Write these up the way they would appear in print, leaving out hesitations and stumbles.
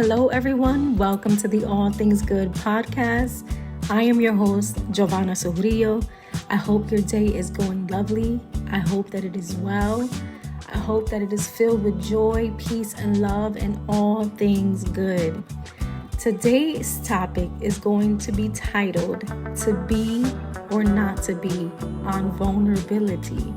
Hello, everyone. Welcome to the All Things Good podcast. I am your host, jovannasurillo. I hope your day is going lovely. I hope that it is well. I hope that it is filled with joy, peace, and love, and all things good. Today's topic is going to be titled, To Be or Not to Be on Vulnerability.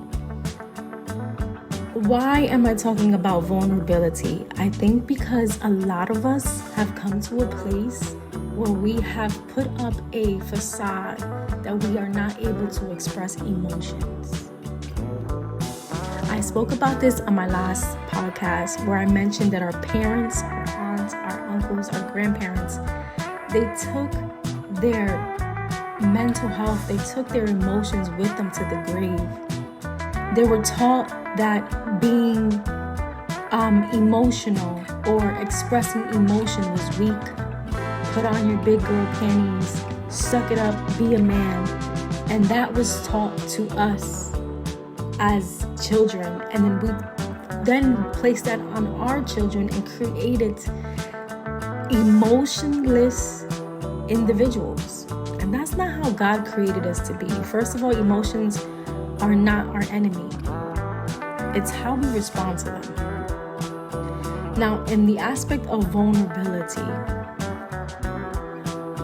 Why am I talking about vulnerability? I think because a lot of us have come to a place where we have put up a facade that we are not able to express emotions. I spoke about this on my last podcast where I mentioned that our parents, our aunts, our uncles, our grandparents, they took their mental health, they took their emotions with them to the grave. They were taught that being emotional or expressing emotion was weak. Put on your big girl panties, suck it up, be a man. And that was taught to us as children. And then we then placed that on our children and created emotionless individuals. And that's not how God created us to be. First of all, emotions are not our enemy. It's how we respond to them. Now, in the aspect of vulnerability,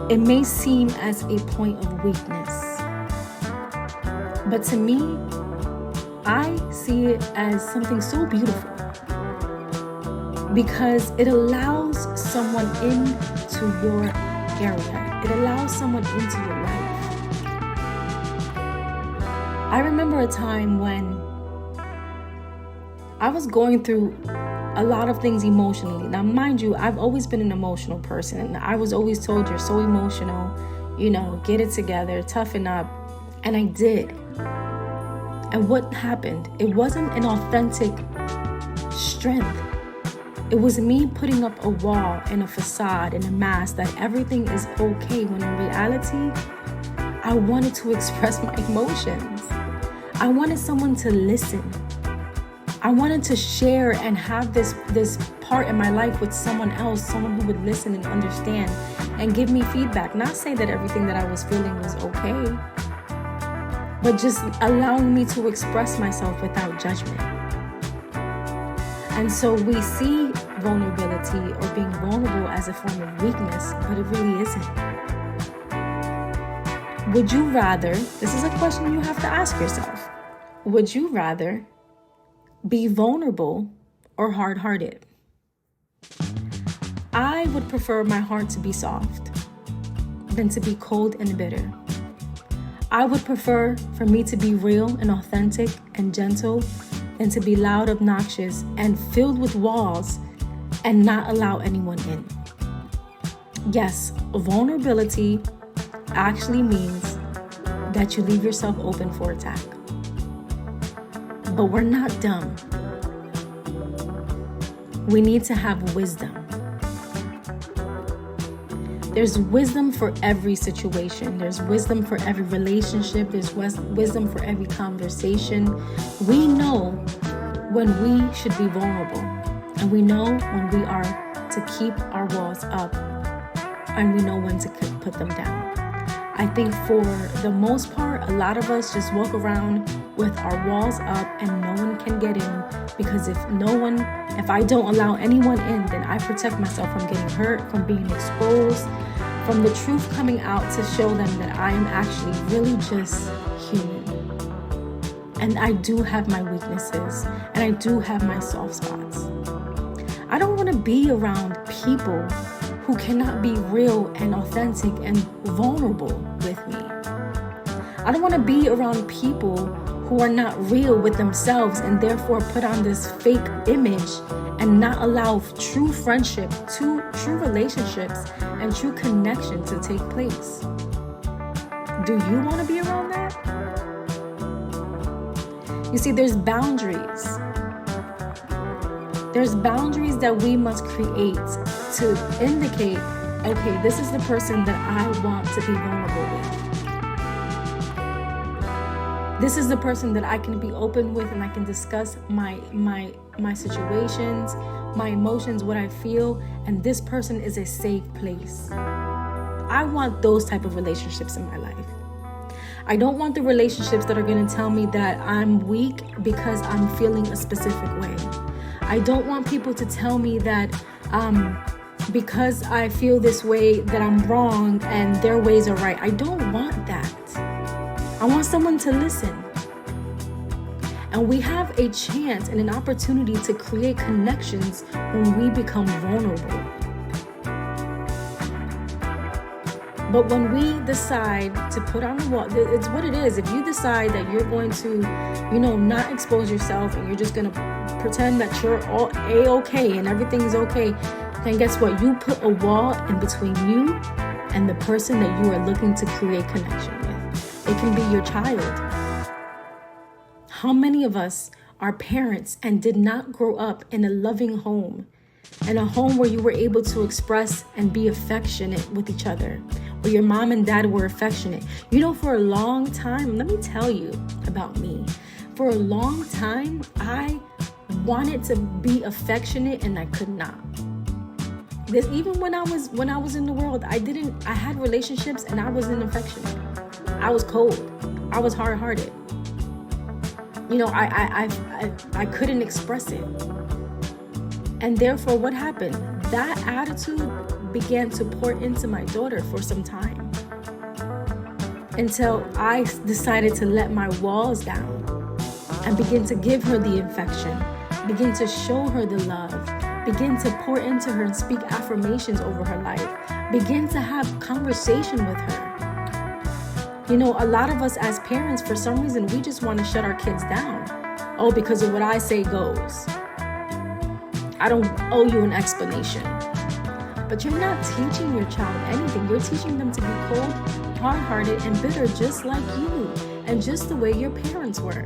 it may seem as a point of weakness. But to me, I see it as something so beautiful because it allows someone into your area. It allows someone into your life. I remember a time when I was going through a lot of things emotionally. Now, mind you, I've always been an emotional person. And I was always told, you're so emotional, get it together, toughen up. And I did. And what happened? It wasn't an authentic strength. It was me putting up a wall and a facade and a mask that everything is okay, when in reality, I wanted to express my emotions. I wanted someone to listen. I wanted to share and have this part in my life with someone else, someone who would listen and understand and give me feedback. Not say that everything that I was feeling was okay, but just allowing me to express myself without judgment. And so we see vulnerability or being vulnerable as a form of weakness, but it really isn't. Would you rather, this is a question you have to ask yourself, would you rather be vulnerable or hard-hearted? I would prefer my heart to be soft than to be cold and bitter. I would prefer for me to be real and authentic and gentle than to be loud, obnoxious, and filled with walls and not allow anyone in. Yes, vulnerability actually means that you leave yourself open for attack. But we're not dumb. We need to have wisdom. There's wisdom for every situation. There's wisdom for every relationship. There's wisdom for every conversation. We know when we should be vulnerable. And we know when we are to keep our walls up. And we know when to put them down. I think for the most part, a lot of us just walk around with our walls up and no one can get in, because if I don't allow anyone in, then I protect myself from getting hurt, from being exposed, from the truth coming out to show them that I am actually really just human. And I do have my weaknesses and I do have my soft spots. I don't want to be around people who cannot be real and authentic and vulnerable with me. I don't want to be around people who are not real with themselves and therefore put on this fake image and not allow true friendship, true relationships, and true connection to take place. Do you want to be around that? You see, there's boundaries. There's boundaries that we must create to indicate, okay, this is the person that I want to be vulnerable with. This is the person that I can be open with and I can discuss my situations, my emotions, what I feel, and this person is a safe place. I want those type of relationships in my life. I don't want the relationships that are going to tell me that I'm weak because I'm feeling a specific way. I don't want people to tell me that because I feel this way that I'm wrong and their ways are right. I don't want that. I want someone to listen. And we have a chance and an opportunity to create connections when we become vulnerable. But when we decide to put on the wall, it's what it is. If you decide that you're going to, not expose yourself and you're just going to pretend that you're all A-okay and everything's okay, then guess what? You put a wall in between you and the person that you are looking to create connection with. It can be your child. How many of us are parents and did not grow up in a loving home, in a home where you were able to express and be affectionate with each other, where your mom and dad were affectionate? For a long time, let me tell you about me. For a long time, I wanted to be affectionate and I could not. Even when I was in the world, I had relationships and I wasn't affectionate. I was cold. I was hard-hearted. I couldn't express it. And therefore, what happened? That attitude began to pour into my daughter for some time, until I decided to let my walls down and begin to give her the affection, begin to show her the love, begin to pour into her and speak affirmations over her life, begin to have conversation with her. A lot of us as parents, for some reason, we just want to shut our kids down. Oh, because of what I say goes. I don't owe you an explanation. But you're not teaching your child anything. You're teaching them to be cold, hard-hearted, and bitter, just like you, and just the way your parents were.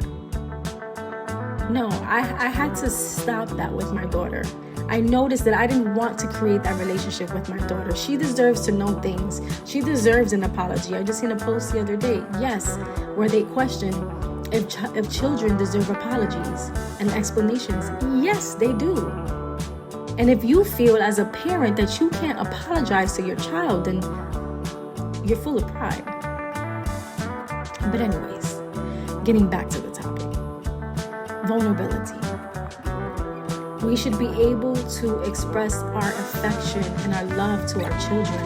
No, I had to stop that with my daughter. I noticed that I didn't want to create that relationship with my daughter. She deserves to know things. She deserves an apology. I just seen a post the other day, yes, where they question if children deserve apologies and explanations. Yes, they do. And if you feel as a parent that you can't apologize to your child, then you're full of pride. But anyways, getting back to the topic. Vulnerability. We should be able to express our affection and our love to our children.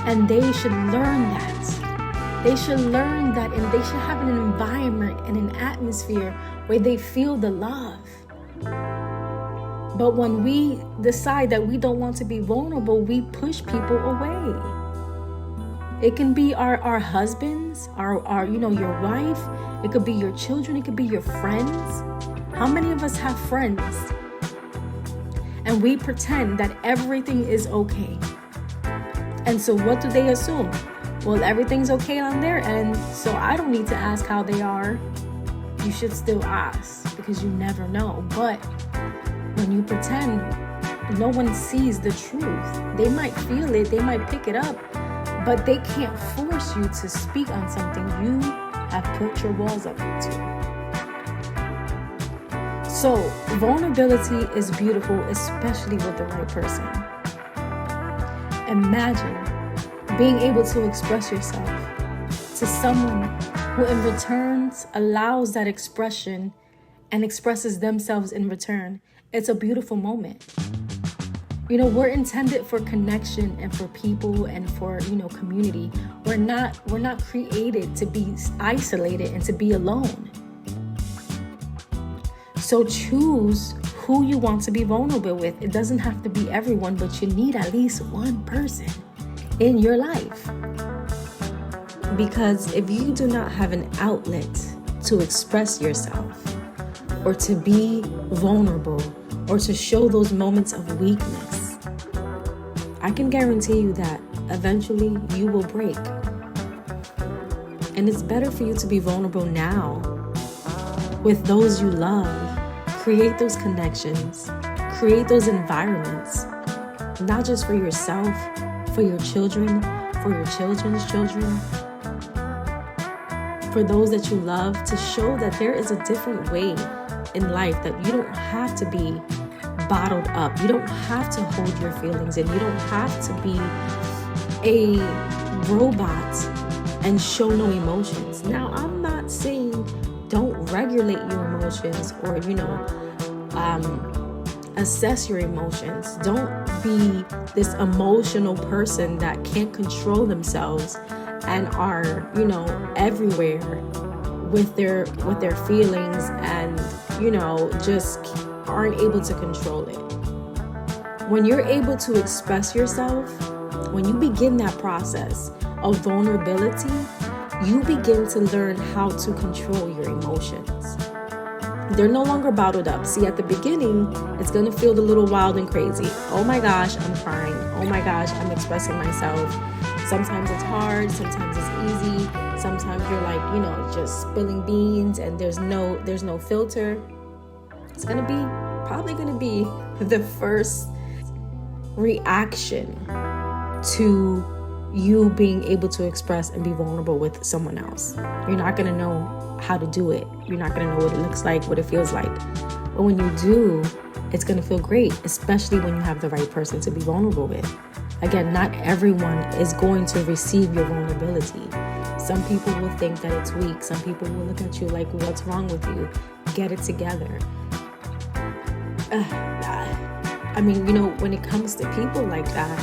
And they should learn that. They should learn that, and they should have an environment and an atmosphere where they feel the love. But when we decide that we don't want to be vulnerable, we push people away. It can be our husbands, our your wife. It could be your children. It could be your friends. How many of us have friends? And we pretend that everything is okay. And so what do they assume? Well, everything's okay on their end, so I don't need to ask how they are. You should still ask, because you never know. But when you pretend, no one sees the truth. They might feel it, they might pick it up, but they can't force you to speak on something you have put your walls up into. So, vulnerability is beautiful, especially with the right person. Imagine being able to express yourself to someone who in return allows that expression and expresses themselves in return. It's a beautiful moment. We're intended for connection and for people and for, community. We're not created to be isolated and to be alone. So choose who you want to be vulnerable with. It doesn't have to be everyone, but you need at least one person in your life. Because if you do not have an outlet to express yourself or to be vulnerable or to show those moments of weakness, I can guarantee you that eventually you will break. And it's better for you to be vulnerable now with those you love. Create those connections, create those environments, not just for yourself, for your children, for your children's children, for those that you love, to show that there is a different way in life, that you don't have to be bottled up. You don't have to hold your feelings in. You don't have to be a robot and show no emotions. Now, I'm not saying don't regulate your emotions or, assess your emotions. Don't be this emotional person that can't control themselves and are, everywhere with their feelings and, just aren't able to control it. When you're able to express yourself, when you begin that process of vulnerability, you begin to learn how to control your emotions. They're no longer bottled up. See, at the beginning, it's going to feel a little wild and crazy. Oh my gosh, I'm crying. Oh my gosh, I'm expressing myself. Sometimes it's hard. Sometimes it's easy. Sometimes you're like, just spilling beans and there's no filter. It's probably going to be the first reaction to you being able to express and be vulnerable with someone else. You're not going to know how to do it. You're not going to know what it looks like, what it feels like. But when you do, it's going to feel great, especially when you have the right person to be vulnerable with. Again, not everyone is going to receive your vulnerability. Some people will think that it's weak. Some people will look at you like, what's wrong with you? Get it together. When it comes to people like that,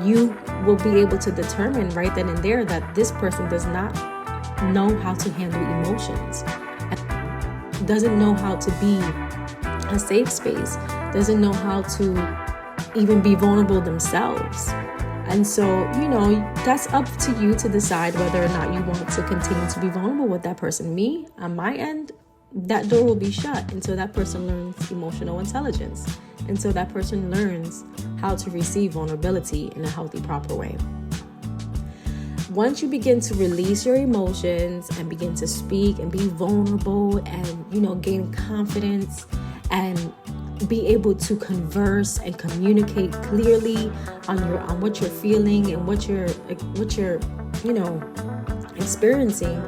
you will be able to determine right then and there that this person does not know how to handle emotions, doesn't know how to be a safe space, doesn't know how to even be vulnerable themselves. And so, that's up to you to decide whether or not you want to continue to be vulnerable with that person. Me, on my end, that door will be shut until that person learns emotional intelligence, until that person learns how to receive vulnerability in a healthy, proper way. Once you begin to release your emotions and begin to speak and be vulnerable and, gain confidence and be able to converse and communicate clearly on what you're feeling and what you're experiencing,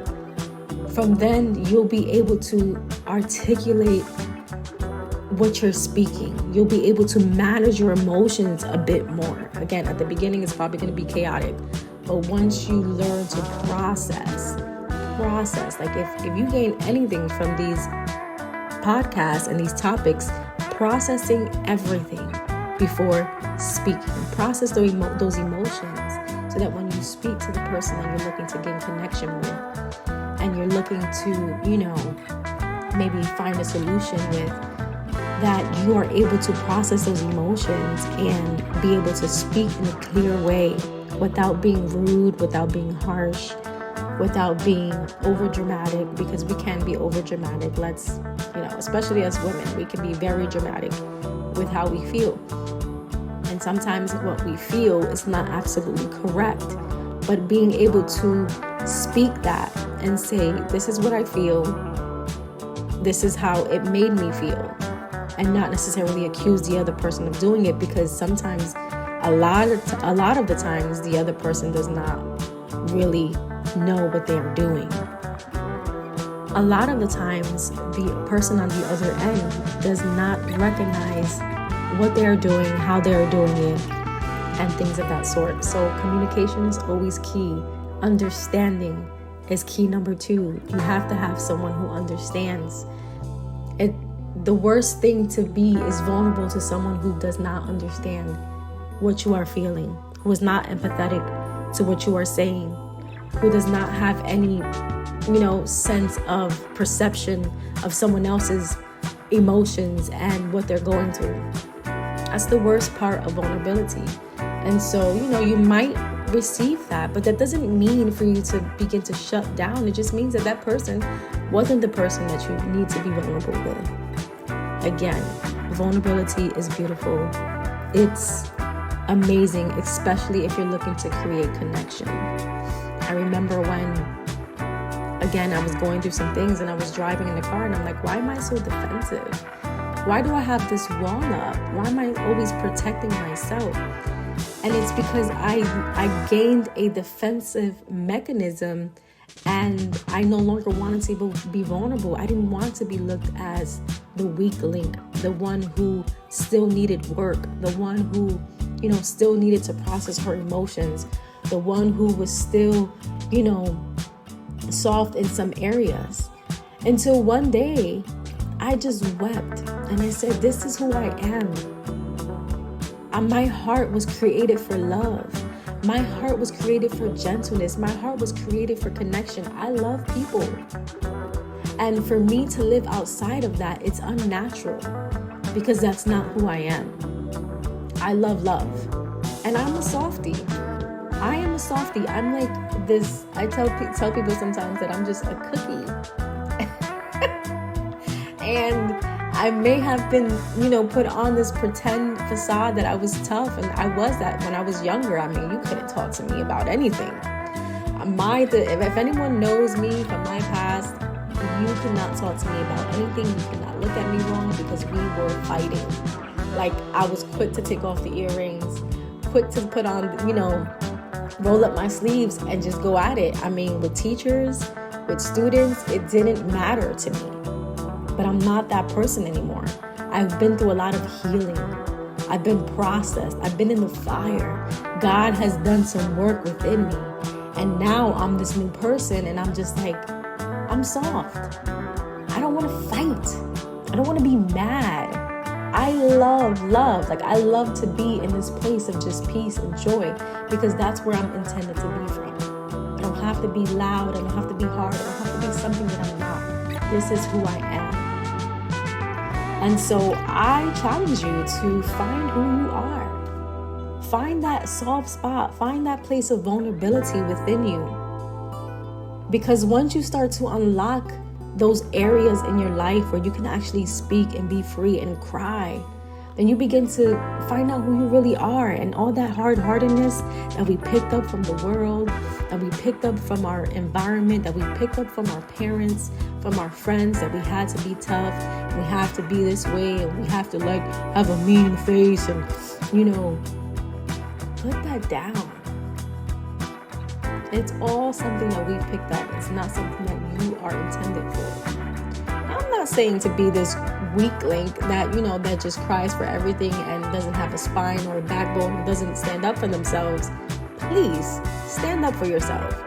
from then you'll be able to articulate what you're speaking. You'll be able to manage your emotions a bit more. Again, at the beginning, it's probably going to be chaotic. But once you learn to process, like if you gain anything from these podcasts and these topics, processing everything before speaking. Process those emotions so that when you speak to the person that you're looking to gain connection with and you're looking to, maybe find a solution with, that you are able to process those emotions and be able to speak in a clear way without being rude, without being harsh, without being over dramatic, because we can be over dramatic. Especially as women, we can be very dramatic with how we feel. And sometimes what we feel is not absolutely correct, but being able to speak that and say, this is what I feel, this is how it made me feel, and not necessarily accuse the other person of doing it, because sometimes a lot of the times the other person does not really know what they're doing. A lot of the times the person on the other end does not recognize what they're doing, how they're doing it, and things of that sort. So communication is always key. Understanding is key number 2. You have to have someone who understands. The worst thing to be is vulnerable to someone who does not understand what you are feeling, who is not empathetic to what you are saying, who does not have any, sense of perception of someone else's emotions and what they're going through. That's the worst part of vulnerability. And so, you might receive that, but that doesn't mean for you to begin to shut down. It just means that person wasn't the person that you need to be vulnerable with. Again, vulnerability is beautiful. It's amazing, especially if you're looking to create connection. I remember when, again, I was going through some things and I was driving in the car and I'm like, why am I so defensive? Why do I have this wall up? Why am I always protecting myself? And it's because I gained a defensive mechanism and I no longer wanted to be vulnerable. I didn't want to be looked as the weak link the one who still needed work, the one who, still needed to process her emotions, the one who was still, soft in some areas. Until one day, I just wept and I said, this is who I am. My heart was created for love. My heart was created for gentleness. My heart was created for connection. I love people. And for me to live outside of that, it's unnatural because that's not who I am. I love love. And I'm a softie. I am a softie. I'm like this. I tell people sometimes that I'm just a cookie. And I may have been, put on this pretend facade that I was tough. And I was that when I was younger. I mean, you couldn't talk to me about anything. If anyone knows me from my past, you cannot talk to me about anything. You cannot look at me wrong because we were fighting. Like, I was quick to take off the earrings, quick to put on, roll up my sleeves and just go at it. I mean, with teachers, with students, it didn't matter to me. But I'm not that person anymore. I've been through a lot of healing. I've been processed. I've been in the fire. God has done some work within me. And now I'm this new person and I'm just like, I'm soft. I don't want to fight. I don't want to be mad. I love love. Like, I love to be in this place of just peace and joy because that's where I'm intended to be from. I don't have to be loud. I don't have to be hard. I don't have to be something that I'm not. This is who I am. And so I challenge you to find who you are. Find that soft spot. Find that place of vulnerability within you. Because once you start to unlock those areas in your life where you can actually speak and be free and cry, then you begin to find out who you really are. And all that hard-heartedness that we picked up from the world, that we picked up from our environment, that we picked up from our parents, from our friends, that we had to be tough, we have to be this way, and we have to have a mean face and, put that down. It's all something that we picked up. It's not something that you are intended for. I'm not saying to be this weak link that, that just cries for everything and doesn't have a spine or a backbone and doesn't stand up for themselves. Please stand up for yourself.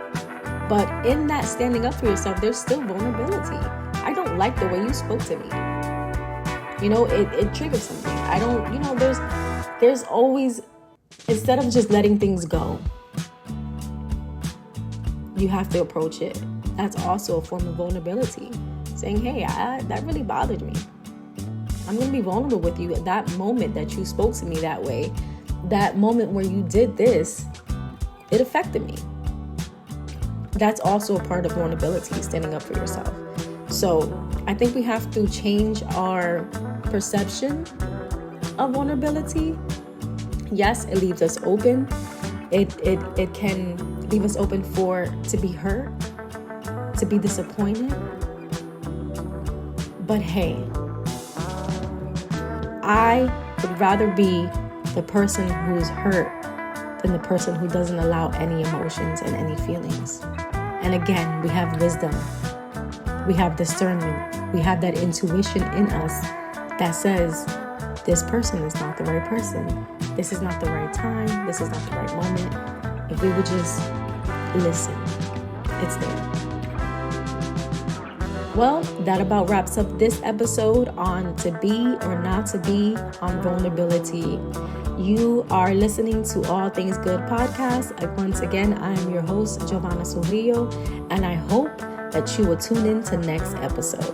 But in that standing up for yourself, there's still vulnerability. I don't like the way you spoke to me. It triggers something. I don't, there's always, instead of just letting things go, you have to approach it. That's also a form of vulnerability. Saying, hey, that really bothered me. I'm going to be vulnerable with you at that moment that you spoke to me that way. That moment where you did this, it affected me. That's also a part of vulnerability, standing up for yourself. So I think we have to change our perception of vulnerability. Yes, it leaves us open. It can leave us open to be hurt, to be disappointed. But hey, I would rather be the person who's hurt than the person who doesn't allow any emotions and any feelings. And again, we have wisdom. We have discernment. We have that intuition in us that says, this person is not the right person. This is not the right time. This is not the right moment. If we would just listen, it's there. Well, that about wraps up this episode on to be or not to be on vulnerability. You are listening to All Things Good podcast. Once again, I am your host, Jovannasurillo, and I hope that you will tune in to next episode.